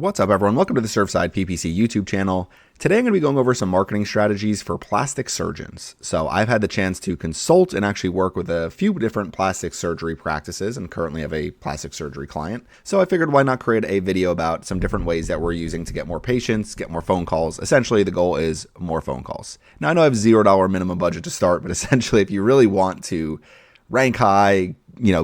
What's up, everyone? Welcome to the Surfside PPC YouTube channel. Today I'm going to be going over some marketing strategies for plastic surgeons. So I've had the chance to consult and actually work with a few different plastic surgery practices and currently have a plastic surgery client. So I figured why not create a video about some different ways that we're using to get more patients, get more phone calls. Essentially, the goal is more phone calls. Now I know I have $0 minimum budget to start, but essentially if you really want to rank high,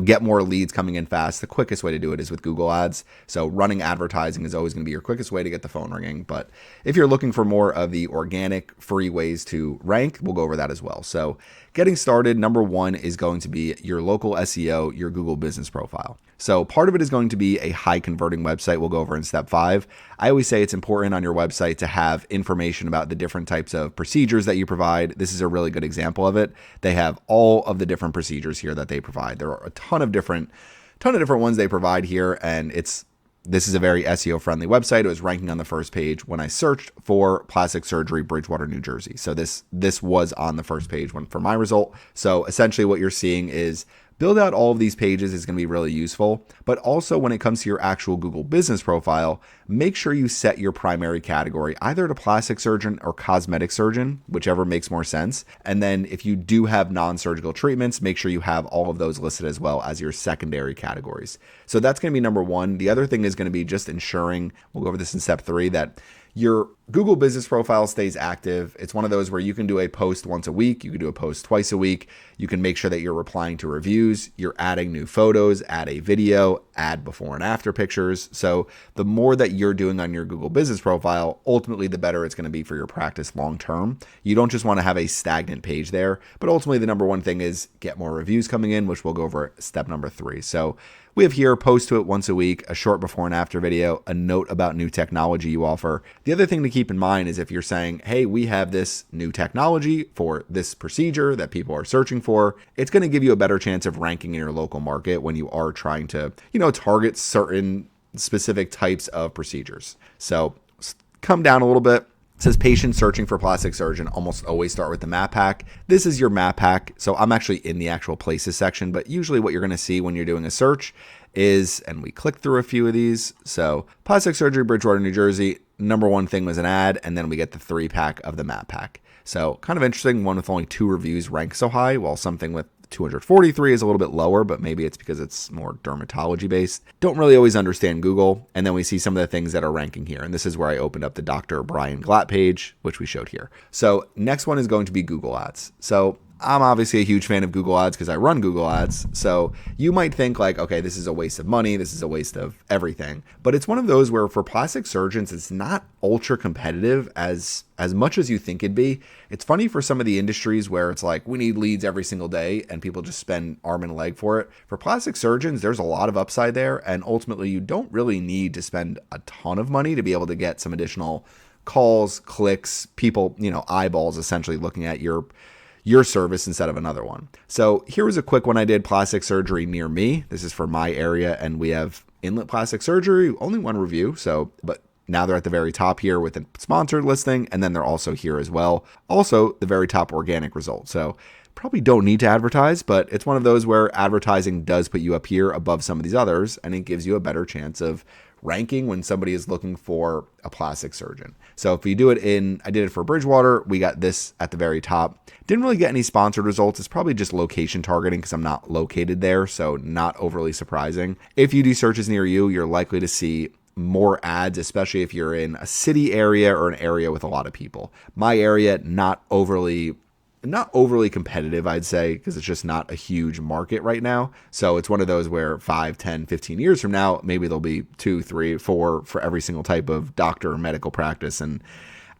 get more leads coming in fast, the quickest way to do it is with Google Ads. So running advertising is always going to be your quickest way to get the phone ringing. But if you're looking for more of the organic, free ways to rank, we'll go over that as well. So getting started, number one is going to be your local SEO, your Google business profile. So part of it is going to be a high converting website. We'll go over in step 5. I always say it's important on your website to have information about the different types of procedures that you provide. This is a really good example of it. They have all of the different procedures here that they provide. There are a ton of different ones they provide here, and this is a very SEO friendly website. It was ranking on the first page when I searched for plastic surgery, Bridgewater, New Jersey. So this was on the first page for my result. So essentially what you're seeing is build out all of these pages is going to be really useful, but also when it comes to your actual Google business profile, make sure you set your primary category either to plastic surgeon or cosmetic surgeon, whichever makes more sense. And then if you do have non-surgical treatments, make sure you have all of those listed as well as your secondary categories. So that's going to be number one. The other thing is going to be just ensuring, we'll go over this in step 3, that your Google business profile stays active. It's one of those where you can do a post once a week. You can do a post twice a week. You can make sure that you're replying to reviews. You're adding new photos, add a video, add before and after pictures. So the more that you're doing on your Google business profile, ultimately the better it's going to be for your practice long term. You don't just want to have a stagnant page there, but ultimately the number one thing is get more reviews coming in, which we'll go over step number 3. So we have here, post to it once a week, a short before and after video, a note about new technology you offer. The other thing to keep in mind is if you're saying, hey, we have this new technology for this procedure that people are searching for, it's going to give you a better chance of ranking in your local market when you are trying to, target certain specific types of procedures. So come down a little bit. It says patients searching for plastic surgeon almost always start with the map hack. This is your map hack. So I'm actually in the actual places section, but usually what you're going to see when you're doing a search is, and we click through a few of these. So plastic surgery, Bridgewater, New Jersey, number one thing was an ad, and then we get the 3-pack of the map hack. So kind of interesting, one with only 2 reviews ranks so high, while something with 243 is a little bit lower, but maybe it's because it's more dermatology based. Don't really always understand Google. And then we see some of the things that are ranking here. And this is where I opened up the Dr. Brian Glatt page, which we showed here. So next one is going to be Google Ads. So I'm obviously a huge fan of Google Ads because I run Google Ads. So you might think like, okay, this is a waste of money. This is a waste of everything. But it's one of those where for plastic surgeons, it's not ultra competitive as much as you think it'd be. It's funny for some of the industries where it's like, we need leads every single day and people just spend arm and leg for it. For plastic surgeons, there's a lot of upside there. And ultimately, you don't really need to spend a ton of money to be able to get some additional calls, clicks, people, eyeballs essentially looking at your service instead of another one. So here was a quick one I did, plastic surgery near me. This is for my area, and we have Inlet Plastic Surgery, only 1 review. But now they're at the very top here with a sponsored listing, and then they're also here as well. Also, the very top organic result. So probably don't need to advertise, but it's one of those where advertising does put you up here above some of these others, and it gives you a better chance of ranking when somebody is looking for a plastic surgeon. So if you do it I did it for Bridgewater, we got this at the very top. Didn't really get any sponsored results. It's probably just location targeting because I'm not located there, so not overly surprising. If you do searches near you, you're likely to see more ads, especially if you're in a city area or an area with a lot of people. My area, not overly competitive, I'd say, because it's just not a huge market right now. So it's one of those where 5, 10, 15 years from now, maybe there'll be 2, 3, 4 for every single type of doctor or medical practice. And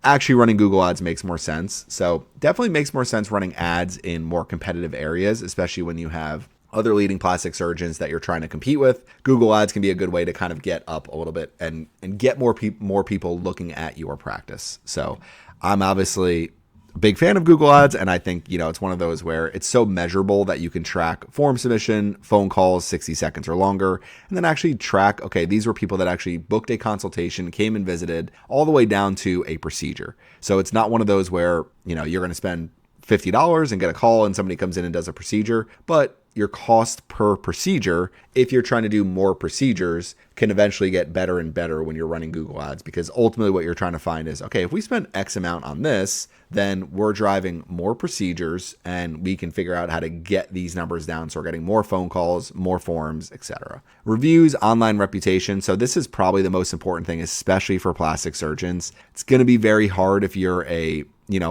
actually running Google Ads makes more sense. So definitely makes more sense running ads in more competitive areas, especially when you have other leading plastic surgeons that you're trying to compete with. Google Ads can be a good way to kind of get up a little bit and get more people looking at your practice. So I'm obviously big fan of Google Ads, and I think it's one of those where it's so measurable that you can track form submission, phone calls 60 seconds or longer, and then actually track, okay, these were people that actually booked a consultation, came and visited, all the way down to a procedure. So it's not one of those where you're going to spend $50 and get a call and somebody comes in and does a procedure, but your cost per procedure, if you're trying to do more procedures, can eventually get better and better when you're running Google Ads, because ultimately what you're trying to find is, okay, if we spend X amount on this, then we're driving more procedures and we can figure out how to get these numbers down. So we're getting more phone calls, more forms, etc. Reviews, online reputation. So this is probably the most important thing, especially for plastic surgeons. It's going to be very hard if you're a,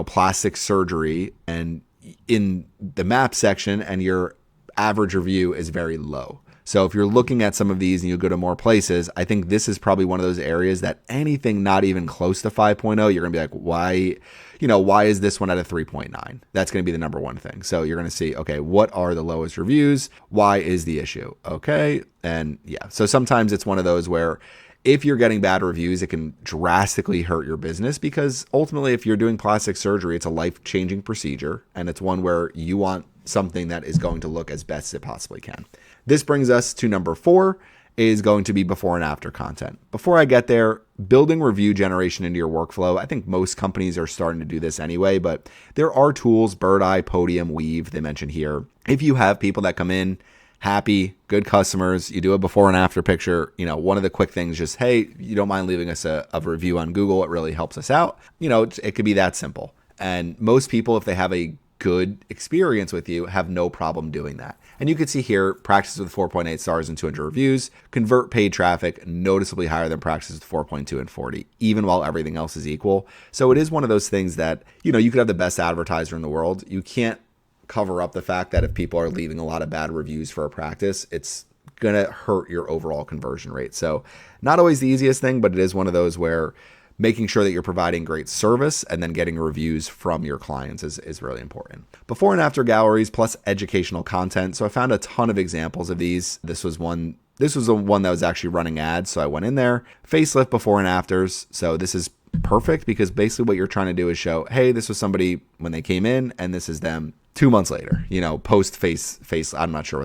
plastic surgery and in the map section and your average review is very low. So if you're looking at some of these and you go to more places, I think this is probably one of those areas that anything not even close to 5.0, you're going to be like, why is this one at a 3.9? That's going to be the number one thing. So you're going to see, okay, what are the lowest reviews? Why is the issue? Okay. And yeah, so sometimes it's one of those where if you're getting bad reviews, it can drastically hurt your business, because ultimately if you're doing plastic surgery, it's a life-changing procedure and it's one where you want something that is going to look as best it possibly can. This brings us to number 4, is going to be before and after content. Before I get there, building review generation into your workflow. I think most companies are starting to do this anyway, but there are tools, Bird Eye, Podium, Weave, they mentioned here. If you have people that come in happy, good customers, you do a before and after picture, one of the quick things, just, hey, you don't mind leaving us a review on Google. It really helps us out. It could be that simple. And most people, if they have a good experience with you, have no problem doing that. And you can see here, practices with 4.8 stars and 200 reviews, convert paid traffic noticeably higher than practices with 4.2 and 40, even while everything else is equal. So it is one of those things that, you could have the best advertiser in the world. You can't cover up the fact that if people are leaving a lot of bad reviews for a practice, it's going to hurt your overall conversion rate. So not always the easiest thing, but it is one of those where making sure that you're providing great service and then getting reviews from your clients is really important. Before and after galleries plus educational content. So I found a ton of examples of these. This was the one that was actually running ads. So I went in there, facelift before and afters. So this is perfect because basically what you're trying to do is show, hey, this was somebody when they came in and this is them 2 months later, post face. I'm not sure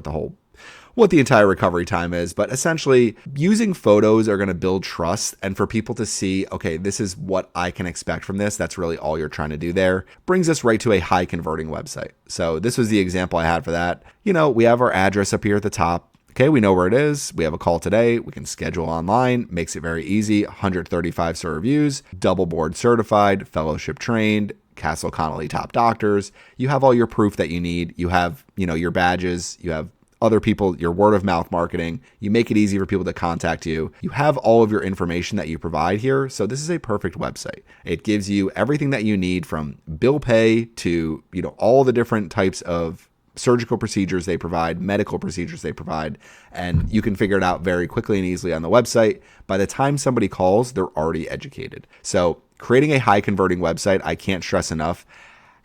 what the entire recovery time is, but essentially using photos are going to build trust, and for people to see, okay, this is what I can expect from this. That's really all you're trying to do there. Brings us right to a high converting website. So this was the example I had for that. We have our address up here at the top. Okay, we know where it is. We have a call today. We can schedule online. Makes it very easy. 135 star reviews, double board certified, fellowship trained, Castle Connolly top doctors. You have all your proof that you need. You have, your badges. You have other people, your word of mouth marketing. You make it easy for people to contact you. You have all of your information that you provide here. So this is a perfect website. It gives you everything that you need, from bill pay to, all the different types of surgical procedures they provide, medical procedures they provide, and you can figure it out very quickly and easily on the website. By the time somebody calls, they're already educated. So creating a high converting website, I can't stress enough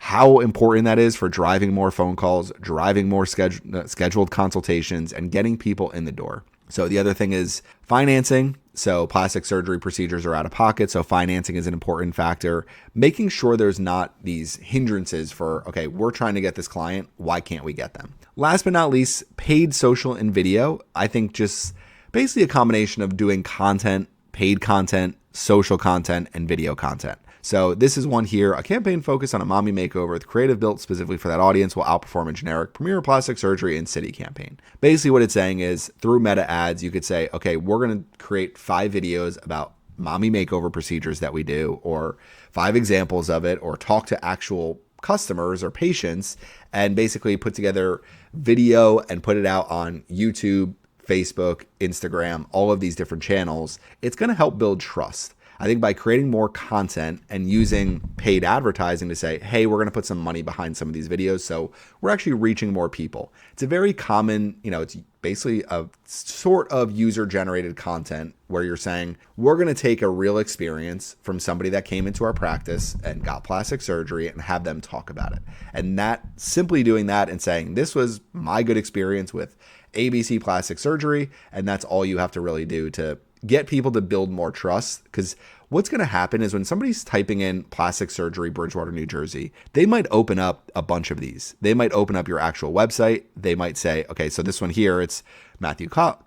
how important that is for driving more phone calls, driving more scheduled consultations, and getting people in the door. So the other thing is financing. So plastic surgery procedures are out of pocket. So financing is an important factor. Making sure there's not these hindrances for, okay, we're trying to get this client. Why can't we get them? Last but not least, paid social and video. I think just basically a combination of doing content, paid content, social content, and video content. So this is one here, a campaign focused on a mommy makeover with creative built specifically for that audience will outperform a generic premier plastic surgery and city campaign. Basically what it's saying is through meta ads, you could say, okay, we're going to create 5 videos about mommy makeover procedures that we do, or 5 examples of it, or talk to actual customers or patients and basically put together video and put it out on YouTube, Facebook, Instagram, all of these different channels. It's going to help build trust. I think by creating more content and using paid advertising to say, hey, we're going to put some money behind some of these videos, so we're actually reaching more people. It's a very common, it's basically a sort of user-generated content where you're saying, we're going to take a real experience from somebody that came into our practice and got plastic surgery and have them talk about it. And that, simply doing that and saying, this was my good experience with ABC plastic surgery, and that's all you have to really do to get people to build more trust. Because what's going to happen is when somebody's typing in plastic surgery, Bridgewater, New Jersey, they might open up a bunch of these. They might open up your actual website. They might say, okay, so this one here, it's Matthew Clot,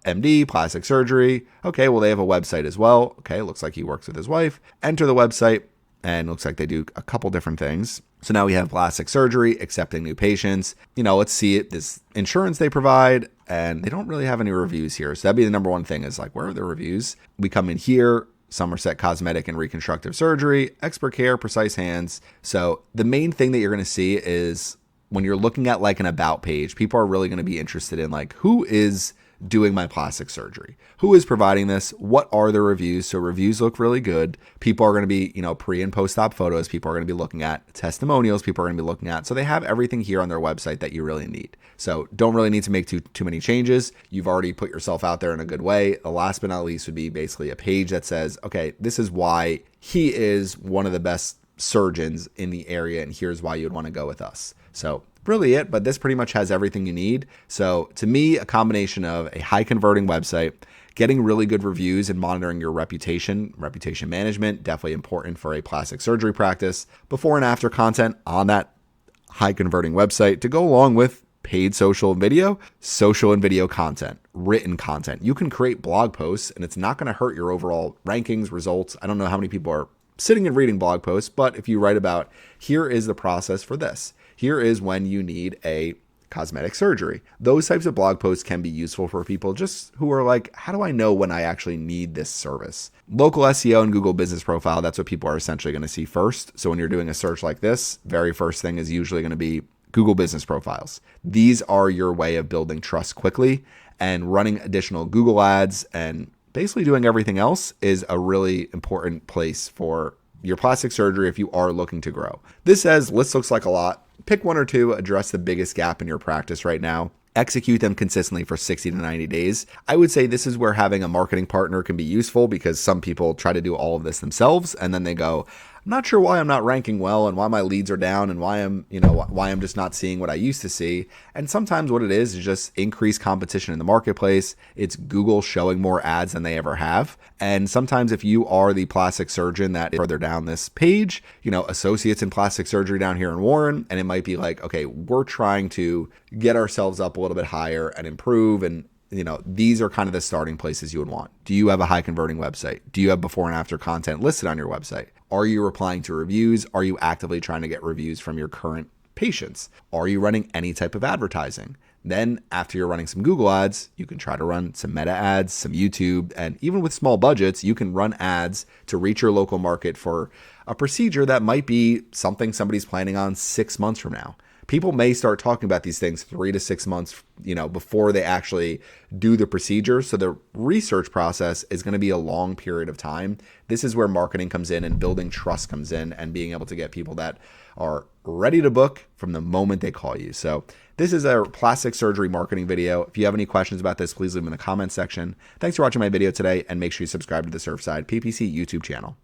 MD, plastic surgery. Okay, well, they have a website as well. Okay, looks like he works with his wife. Enter the website. and it looks like they do a couple different things. So now we have plastic surgery, accepting new patients. Let's see it, this insurance they provide, and they don't really have any reviews here. So that'd be the number one thing is like, where are the reviews? We come in here, Somerset Cosmetic and Reconstructive Surgery, Expert Care, Precise Hands. So the main thing that you're going to see is when you're looking at like an about page, people are really going to be interested in like, who is doing my plastic surgery? Who is providing this? What are the reviews? So reviews look really good. People are going to be, pre and post-op photos. People are going to be looking at testimonials. People are going to be looking at. So they have everything here on their website that you really need. So don't really need to make too many changes. You've already put yourself out there in a good way. The last but not least would be basically a page that says, okay, this is why he is one of the best surgeons in the area, and here's why you'd want to go with us. So really it, but this pretty much has everything you need. So to me, a combination of a high converting website, getting really good reviews and monitoring your reputation management, definitely important for a plastic surgery practice, before and after content on that high converting website to go along with paid social and video content, written content. You can create blog posts and it's not going to hurt your overall rankings, results. I don't know how many people are sitting and reading blog posts, but if you write about, here is the process for this. Here is when you need a cosmetic surgery. Those types of blog posts can be useful for people just who are like, how do I know when I actually need this service? Local SEO and Google Business Profile, that's what people are essentially going to see first. So when you're doing a search like this, very first thing is usually going to be Google Business Profiles. These are your way of building trust quickly, and running additional Google ads and basically doing everything else is a really important place for your plastic surgery if you are looking to grow. This says list looks like a lot. Pick one or two, address the biggest gap in your practice right now. Execute them consistently for 60 to 90 days. I would say this is where having a marketing partner can be useful, because some people try to do all of this themselves and then they go, I'm not sure why I'm not ranking well and why my leads are down and why I'm just not seeing what I used to see. And sometimes what it is just increased competition in the marketplace. It's Google showing more ads than they ever have. And sometimes if you are the plastic surgeon that is further down this page, associates in plastic surgery down here in Warren, and it might be like, okay, we're trying to get ourselves up a little bit higher and improve, and these are kind of the starting places you would want. Do you have a high converting website? Do you have before and after content listed on your website? Are you replying to reviews? Are you actively trying to get reviews from your current patients? Are you running any type of advertising? Then after you're running some Google ads, you can try to run some meta ads, some YouTube, and even with small budgets, you can run ads to reach your local market for a procedure that might be something somebody's planning on 6 months from now. People may start talking about these things 3 to 6 months, before they actually do the procedure. So the research process is going to be a long period of time. This is where marketing comes in and building trust comes in, and being able to get people that are ready to book from the moment they call you. So this is a plastic surgery marketing video. If you have any questions about this, please leave them in the comments section. Thanks for watching my video today, and make sure you subscribe to the Surfside PPC YouTube channel.